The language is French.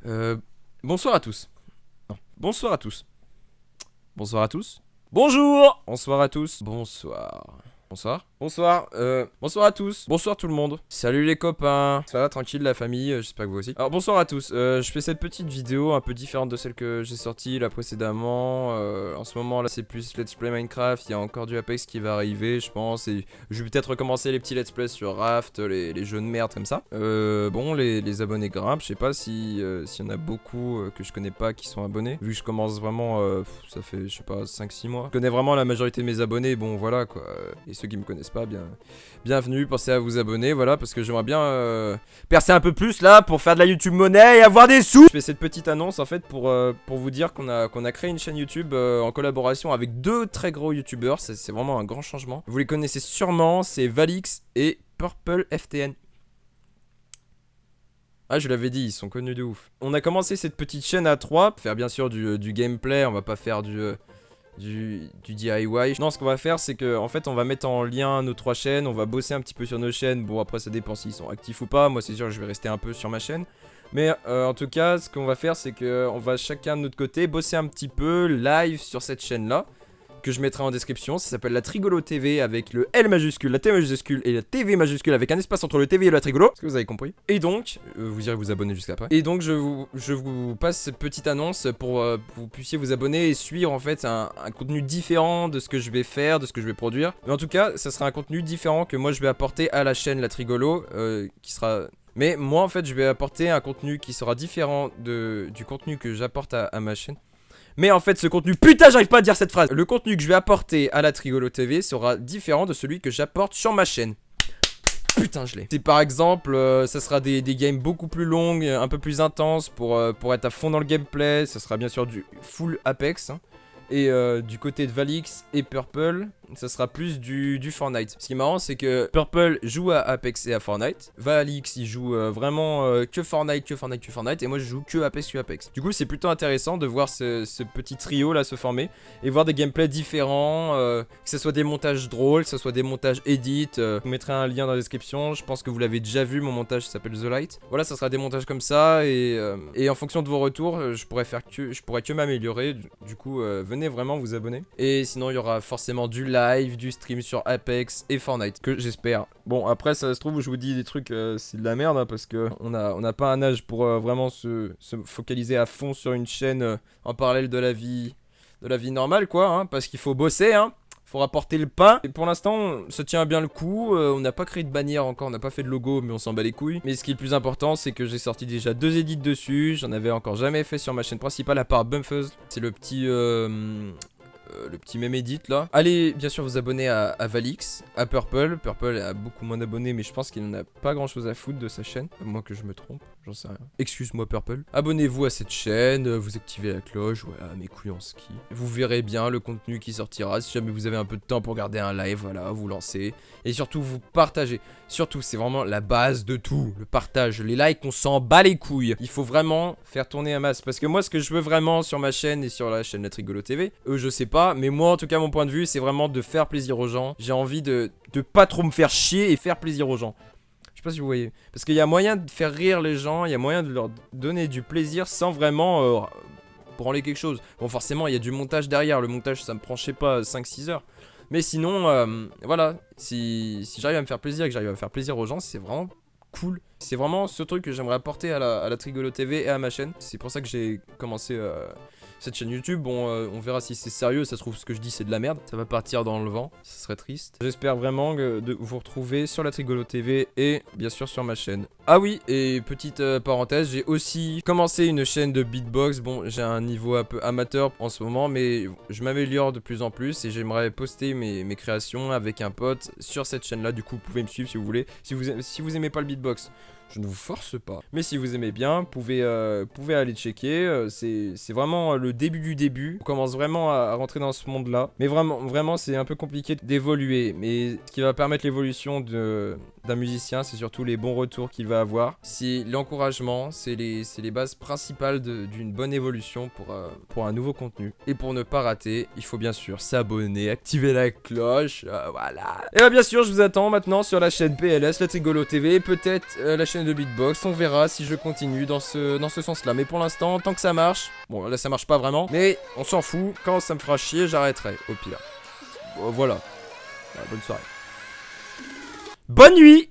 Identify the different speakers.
Speaker 1: Euh, bonsoir à tous. Non, bonsoir à tous. Bonsoir à tous. Bonjour. Bonsoir à tous. Bonsoir. Bonsoir. Bonsoir. Bonsoir à tous. Bonsoir tout le monde. Salut les copains. Ça va tranquille la famille, j'espère que vous aussi. Alors bonsoir à tous. Je fais cette petite vidéo un peu différente de celle que j'ai sortie là précédemment. En ce moment là c'est plus Let's Play Minecraft. Il y a encore du Apex qui va arriver je pense. Et je vais peut-être recommencer les petits Let's Play sur Raft, les jeux de merde comme ça. Bon les abonnés grimpent. Je sais pas s'il y en a beaucoup que je connais pas qui sont abonnés. Vu que je commence vraiment, ça fait je sais pas 5-6 mois. Je connais vraiment la majorité de mes abonnés. Bon voilà quoi. Et ceux qui me connaissent pas, bienvenue, pensez à vous abonner, voilà, parce que j'aimerais bien percer un peu plus là pour faire de la YouTube monnaie et avoir des sous. Je fais cette petite annonce en fait pour vous dire qu'on a créé une chaîne YouTube en collaboration avec deux très gros YouTubeurs, c'est vraiment un grand changement. Vous les connaissez sûrement, c'est Valix et Purple FTN. Ah, je l'avais dit, ils sont connus de ouf. On a commencé cette petite chaîne à 3, faire bien sûr du gameplay, on va pas faire du DIY. Non, ce qu'on va faire, c'est que en fait, on va mettre en lien nos trois chaînes, on va bosser un petit peu sur nos chaînes. Bon, après, ça dépend s'ils sont actifs ou pas. Moi, c'est sûr que je vais rester un peu sur ma chaîne. Mais en tout cas, ce qu'on va faire, c'est que on va chacun de notre côté bosser un petit peu live sur cette chaîne-là, que je mettrai en description. Ça s'appelle la Trigolo TV avec le L majuscule, la T majuscule et la TV majuscule avec un espace entre le TV et la Trigolo. Est-ce que vous avez compris? Et donc, vous irez vous abonner jusqu'après. Et donc, je vous passe cette petite annonce pour que vous puissiez vous abonner et suivre en fait un contenu différent de ce que je vais faire, de ce que je vais produire. Mais en tout cas, ça sera un contenu différent que moi je vais apporter à la chaîne La Trigolo, qui sera... Mais moi en fait, je vais apporter un contenu qui sera différent du contenu que j'apporte à ma chaîne. Mais en fait ce contenu, putain j'arrive pas à dire cette phrase. Le contenu que je vais apporter à la Trigolo TV sera différent de celui que j'apporte sur ma chaîne. Putain je l'ai. C'est par exemple, ça sera des games beaucoup plus longues, un peu plus intenses pour être à fond dans le gameplay. Ça sera bien sûr du full Apex, hein. Et du côté de Valix et Purple, ça sera plus du Fortnite. Ce qui est marrant, c'est que Purple joue à Apex et à Fortnite. Valix, il joue vraiment que Fortnite. Et moi, je joue que Apex. Du coup, c'est plutôt intéressant de voir ce petit trio là se former et voir des gameplays différents. Que ce soit des montages drôles, que ce soit des montages edit. Je vous mettrai un lien dans la description. Je pense que vous l'avez déjà vu, mon montage s'appelle The Light. Voilà, ça sera des montages comme ça. Et en fonction de vos retours, je pourrais que m'améliorer. Du coup, venez vraiment vous abonner. Et sinon il y aura forcément du live, du stream sur Apex et Fortnite, que j'espère. Bon après ça se trouve je vous dis des trucs, c'est de la merde hein, parce que on a pas un âge pour vraiment se focaliser à fond sur une chaîne en parallèle de la vie normale quoi, hein, parce qu'il faut bosser hein. Faut rapporter le pain. Et pour l'instant, ça tient bien le coup. On n'a pas créé de bannière encore, on n'a pas fait de logo, mais on s'en bat les couilles. Mais ce qui est le plus important, c'est que j'ai sorti déjà 2 edits dessus. J'en avais encore jamais fait sur ma chaîne principale, à part Bumfuzz. C'est le petit même edit là. Allez bien sûr vous abonner à Valix, à Purple. Purple a beaucoup moins d'abonnés, mais je pense qu'il n'en a pas grand chose à foutre de sa chaîne. À moins que je me trompe, j'en sais rien. Excuse-moi Purple. Abonnez-vous à cette chaîne, vous activez la cloche, voilà, mes couilles en ski. Vous verrez bien le contenu qui sortira. Si jamais vous avez un peu de temps pour regarder un live, voilà, vous lancez. Et surtout vous partagez. Surtout c'est vraiment la base de tout. Le partage, les likes, on s'en bat les couilles. Il faut vraiment faire tourner un masse. Parce que moi ce que je veux vraiment sur ma chaîne et sur la chaîne La Trigolo TV, je sais pas. Mais moi en tout cas mon point de vue c'est vraiment de faire plaisir aux gens. J'ai envie de pas trop me faire chier et faire plaisir aux gens. Je sais pas si vous voyez. Parce qu'il y a moyen de faire rire les gens, il y a moyen de leur donner du plaisir sans vraiment branler quelque chose. Bon forcément il y a du montage derrière, le montage ça me prend je sais pas 5-6 heures. Mais sinon voilà, si j'arrive à me faire plaisir et que j'arrive à faire plaisir aux gens, c'est vraiment cool. C'est vraiment ce truc que j'aimerais apporter à la Trigolo TV et à ma chaîne. C'est pour ça que j'ai commencé cette chaîne YouTube. Bon, on verra si c'est sérieux. Ça se trouve, ce que je dis, c'est de la merde. Ça va partir dans le vent. Ça serait triste. J'espère vraiment de vous retrouver sur la Trigolo TV et bien sûr sur ma chaîne. Ah oui, et petite parenthèse, j'ai aussi commencé une chaîne de beatbox. Bon, j'ai un niveau un peu amateur en ce moment, mais je m'améliore de plus en plus et j'aimerais poster mes créations avec un pote sur cette chaîne-là. Du coup, vous pouvez me suivre si vous voulez. Si vous aimez pas le beatbox, je ne vous force pas. Mais si vous aimez bien, pouvez aller checker. C'est vraiment le début du début. On commence vraiment à rentrer dans ce monde-là. Mais vraiment, c'est un peu compliqué d'évoluer. Mais ce qui va permettre l'évolution d'un musicien, c'est surtout les bons retours qu'il va avoir. C'est l'encouragement, c'est les bases principales d'une bonne évolution pour un nouveau contenu. Et pour ne pas rater, il faut bien sûr s'abonner, activer la cloche, voilà. Et bien sûr, je vous attends maintenant sur la chaîne PLS, La Trigolo TV, peut-être la chaîne chaîne de beatbox. On verra si je continue dans ce sens-là. Mais pour l'instant, tant que ça marche, bon là ça marche pas vraiment, mais on s'en fout. Quand ça me fera chier, j'arrêterai au pire. Voilà. Bonne soirée. Bonne nuit.